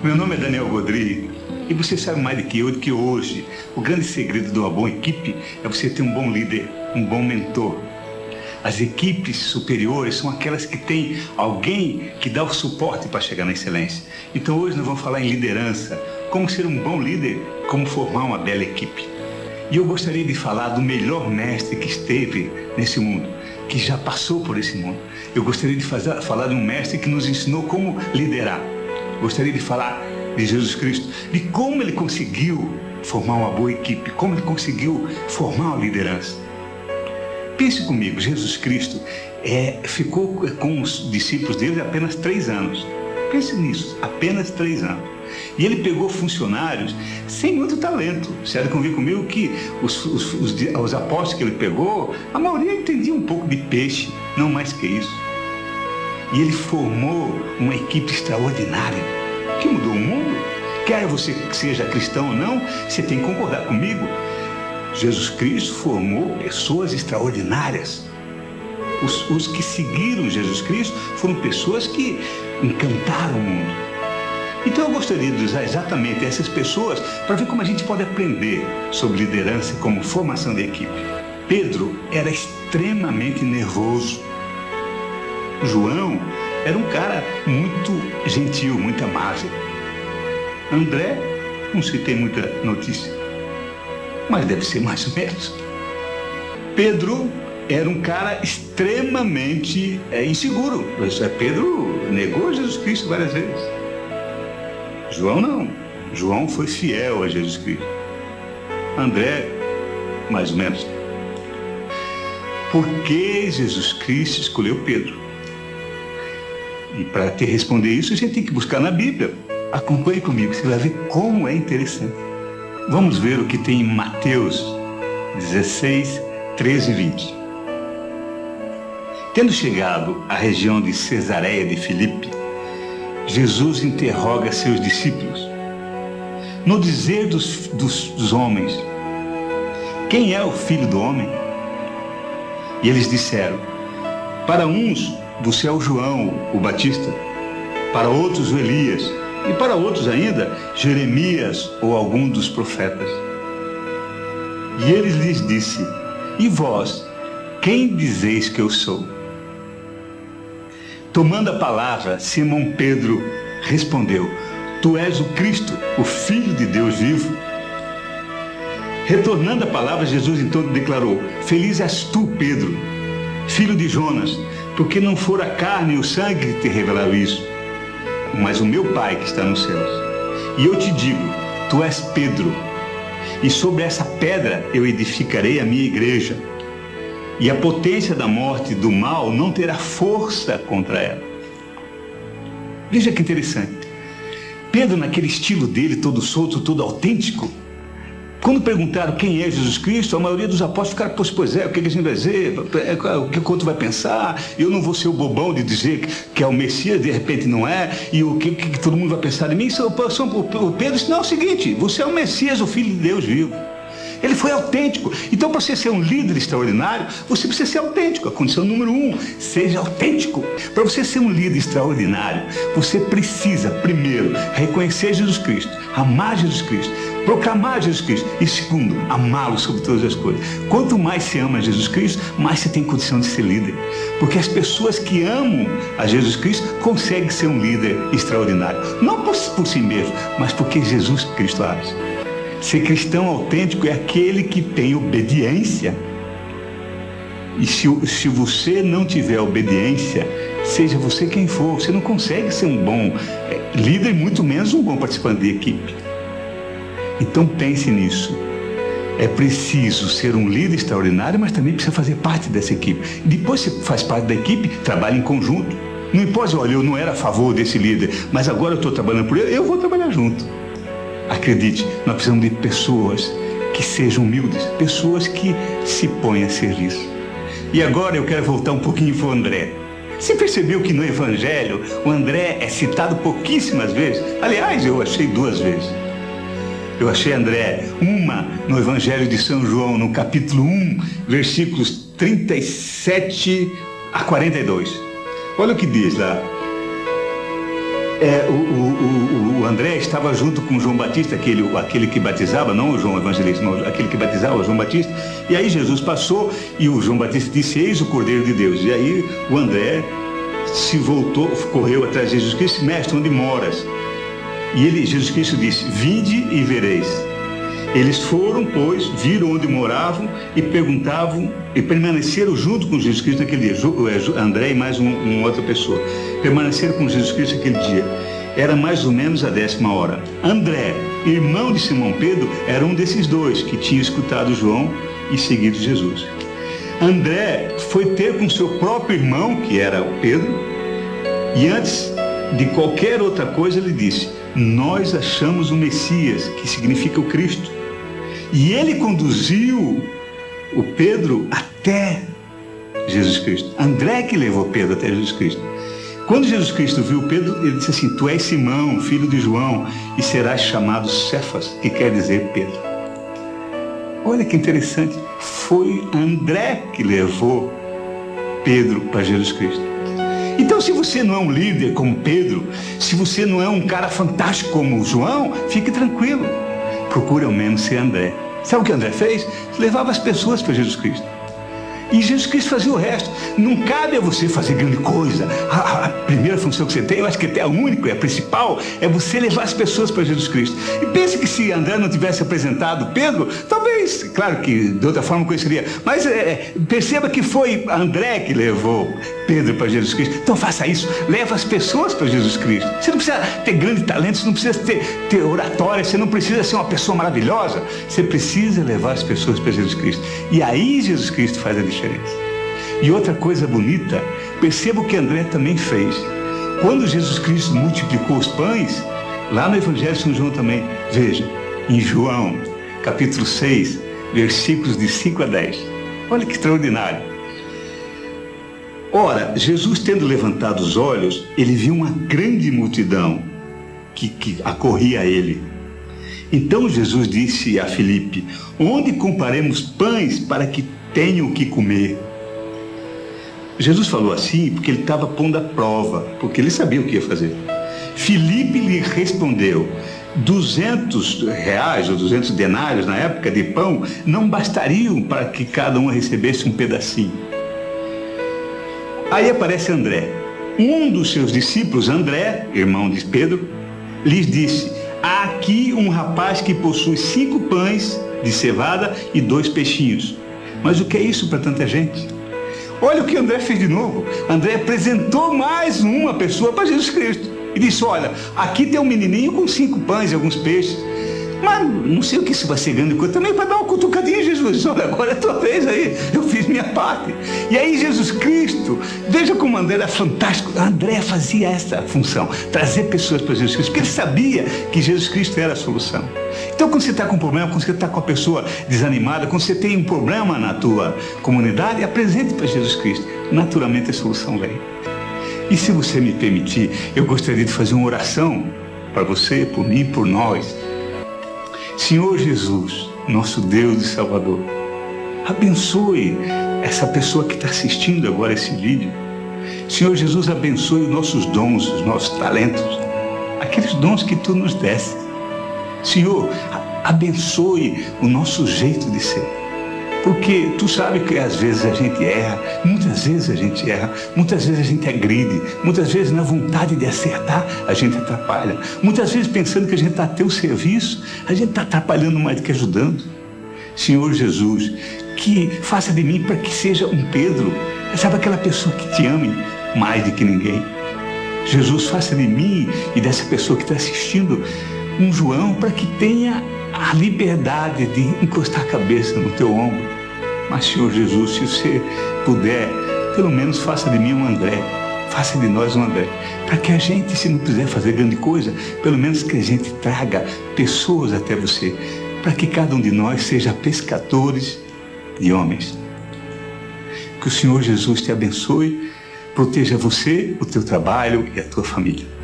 Meu nome é Daniel Godry e você sabe mais do que eu que hoje o grande segredo de uma boa equipe é você ter um bom líder, um bom mentor. As equipes superiores são aquelas que têm alguém que dá o suporte para chegar na excelência. Então hoje nós vamos falar em liderança, como ser um bom líder, como formar uma bela equipe. E eu gostaria de falar do melhor mestre que esteve nesse mundo, que já passou por esse mundo. Eu gostaria de falar de um mestre que nos ensinou como liderar. Gostaria de falar de Jesus Cristo, de como ele conseguiu formar uma boa equipe, como ele conseguiu formar uma liderança. Pense comigo, Jesus Cristo ficou com os discípulos dele apenas 3 anos. Pense nisso, apenas 3 anos. E ele pegou funcionários sem muito talento. Você há de convir comigo que os apóstolos que ele pegou, a maioria entendia um pouco de peixe, não mais que isso. E ele formou uma equipe extraordinária, que mudou o mundo. Quer você seja cristão ou não, você tem que concordar comigo. Jesus Cristo formou pessoas extraordinárias. Os que seguiram Jesus Cristo foram pessoas que encantaram o mundo. Então eu gostaria de usar exatamente essas pessoas para ver como a gente pode aprender sobre liderança como formação de equipe. Pedro era extremamente nervoso. João era um cara muito gentil, muito amável. André, não se tem muita notícia, mas deve ser mais ou menos. Pedro era um cara extremamente inseguro. Pedro negou Jesus Cristo várias vezes. João não. João foi fiel a Jesus Cristo. André, mais ou menos. Por que Jesus Cristo escolheu Pedro? E para te responder isso, a gente tem que buscar na Bíblia. Acompanhe comigo, você vai ver como é interessante. Vamos ver o que tem em Mateus 16, 13 e 20. Tendo chegado à região de Cesareia de Filipe, Jesus interroga seus discípulos. No dizer dos homens, quem é o Filho do Homem? E eles disseram, para uns do céu João, o Batista, para outros o Elias, e para outros ainda, Jeremias ou algum dos profetas. E ele lhes disse, e vós, quem dizeis que eu sou? Tomando a palavra, Simão Pedro respondeu, tu és o Cristo, o Filho de Deus vivo. Retornando a palavra, Jesus então declarou, feliz és tu, Pedro, filho de Jonas, porque não fora a carne e o sangue que te revelaram isso, mas o meu Pai que está nos céus. E eu te digo, tu és Pedro, e sobre essa pedra eu edificarei a minha igreja, e a potência da morte e do mal não terá força contra ela. Veja que interessante. Pedro, naquele estilo dele, todo solto, todo autêntico, quando perguntaram quem é Jesus Cristo, a maioria dos apóstolos ficaram, pois é, o que a gente vai dizer? O que o outro vai pensar? Eu não vou ser o bobão de dizer que é o Messias, de repente não é, e o que todo mundo vai pensar de mim? O Pedro disse, não, é o seguinte, você é o Messias, o Filho de Deus vivo. Ele foi autêntico. Então, para você ser um líder extraordinário, você precisa ser autêntico. A condição número 1, seja autêntico. Para você ser um líder extraordinário, você precisa, primeiro, reconhecer Jesus Cristo, amar Jesus Cristo, proclamar Jesus Cristo e, segundo, amá-lo sobre todas as coisas. Quanto mais você ama Jesus Cristo, mais você tem condição de ser líder. Porque as pessoas que amam a Jesus Cristo conseguem ser um líder extraordinário. Não por si mesmo, mas porque Jesus Cristo age. Ser cristão autêntico é aquele que tem obediência. E se você não tiver obediência, seja você quem for, você não consegue ser um bom líder, muito menos um bom participante de equipe. Então pense nisso. É preciso ser um líder extraordinário, mas também precisa fazer parte dessa equipe. E depois você faz parte da equipe, trabalha em conjunto. Não importa, olha, eu não era a favor desse líder, mas agora eu estou trabalhando por ele, eu vou trabalhar junto. Acredite, nós precisamos de pessoas que sejam humildes, pessoas que se põem a serviço. E agora eu quero voltar um pouquinho para o André. Você percebeu que no Evangelho o André é citado pouquíssimas vezes? Aliás, eu achei 2 vezes. Eu achei André, uma no Evangelho de São João, no capítulo 1, versículos 37 a 42. Olha o que diz lá. o André estava junto com João Batista, aquele que batizava, não o João Evangelista, não, aquele que batizava, o João Batista. E aí Jesus passou e o João Batista disse: eis o Cordeiro de Deus. E aí o André se voltou, correu atrás de Jesus Cristo: mestre, onde moras? E Jesus Cristo disse: vinde e vereis. Eles foram, pois, viram onde moravam e perguntavam, e permaneceram junto com Jesus Cristo naquele dia. André e mais uma outra pessoa permaneceram com Jesus Cristo aquele dia. Era mais ou menos a 10ª hora. André, irmão de Simão Pedro, era um desses dois que tinha escutado João e seguido Jesus. André foi ter com seu próprio irmão, que era o Pedro, e antes de qualquer outra coisa ele disse: nós achamos o Messias, que significa o Cristo. E ele conduziu o Pedro até Jesus Cristo. André que levou Pedro até Jesus Cristo. Quando Jesus Cristo viu Pedro, ele disse assim: tu és Simão, filho de João, e serás chamado Cefas, que quer dizer Pedro. Olha que interessante, foi André que levou Pedro para Jesus Cristo. Então, se você não é um líder como Pedro, se você não é um cara fantástico como João, fique tranquilo. Procure ao menos ser André. Sabe o que André fez? Levava as pessoas para Jesus Cristo. E Jesus Cristo fazia o resto. Não cabe a você fazer grande coisa. A primeira função que você tem, eu acho que até a única, a principal, é você levar as pessoas para Jesus Cristo. E pense que se André não tivesse apresentado Pedro, talvez, claro que de outra forma conheceria, mas perceba que foi André que levou Pedro para Jesus Cristo. Então faça isso, leva as pessoas para Jesus Cristo. Você não precisa ter grande talento, você não precisa ter oratória, você não precisa ser uma pessoa maravilhosa, você precisa levar as pessoas para Jesus Cristo. E aí Jesus Cristo faz a diferença. E outra coisa bonita, perceba o que André também fez. Quando Jesus Cristo multiplicou os pães, lá no Evangelho de São João também, veja, em João, capítulo 6, versículos de 5 a 10. Olha que extraordinário. Ora, Jesus tendo levantado os olhos, ele viu uma grande multidão que acorria a ele. Então Jesus disse a Filipe: onde compraremos pães para que tenham o que comer? Jesus falou assim porque ele estava pondo à prova, porque ele sabia o que ia fazer. Filipe lhe respondeu: 200 reais ou 200 denários na época de pão não bastariam para que cada um recebesse um pedacinho. Aí aparece André. Um dos seus discípulos, André, irmão de Pedro, lhes disse: há aqui um rapaz que possui 5 pães de cevada e 2 peixinhos. Mas o que é isso para tanta gente? Olha o que André fez de novo. André apresentou mais uma pessoa para Jesus Cristo e disse: olha, aqui tem um menininho com 5 pães e alguns peixes, mas não sei o que isso vai ser grande coisa, também para dar uma cutucadinha. Jesus disse: olha, agora é a tua vez aí, eu fiz minha parte. E aí Jesus Cristo, veja como André era fantástico. André fazia essa função, trazer pessoas para Jesus Cristo, porque ele sabia que Jesus Cristo era a solução. Então, quando você está com um problema, quando você está com a pessoa desanimada, quando você tem um problema na tua comunidade, apresente para Jesus Cristo. Naturalmente a solução vem. E se você me permitir, eu gostaria de fazer uma oração para você, por mim, por nós. Senhor Jesus, nosso Deus e Salvador, abençoe essa pessoa que está assistindo agora esse vídeo. Senhor Jesus, abençoe os nossos dons, os nossos talentos, aqueles dons que Tu nos deste. Senhor, abençoe o nosso jeito de ser, porque Tu sabe que às vezes a gente erra, muitas vezes a gente erra, muitas vezes a gente agride, muitas vezes na vontade de acertar a gente atrapalha, muitas vezes pensando que a gente está a Teu serviço, a gente está atrapalhando mais do que ajudando. Senhor Jesus, que faça de mim para que seja um Pedro, sabe, aquela pessoa que Te ame mais do que ninguém. Jesus, faça de mim e dessa pessoa que está assistindo um João, para que tenha a liberdade de encostar a cabeça no Teu ombro. Mas, Senhor Jesus, se você puder, pelo menos faça de mim um André, faça de nós um André, para que a gente, se não quiser fazer grande coisa, pelo menos que a gente traga pessoas até você, para que cada um de nós seja pescadores de homens. Que o Senhor Jesus te abençoe, proteja você, o teu trabalho e a tua família.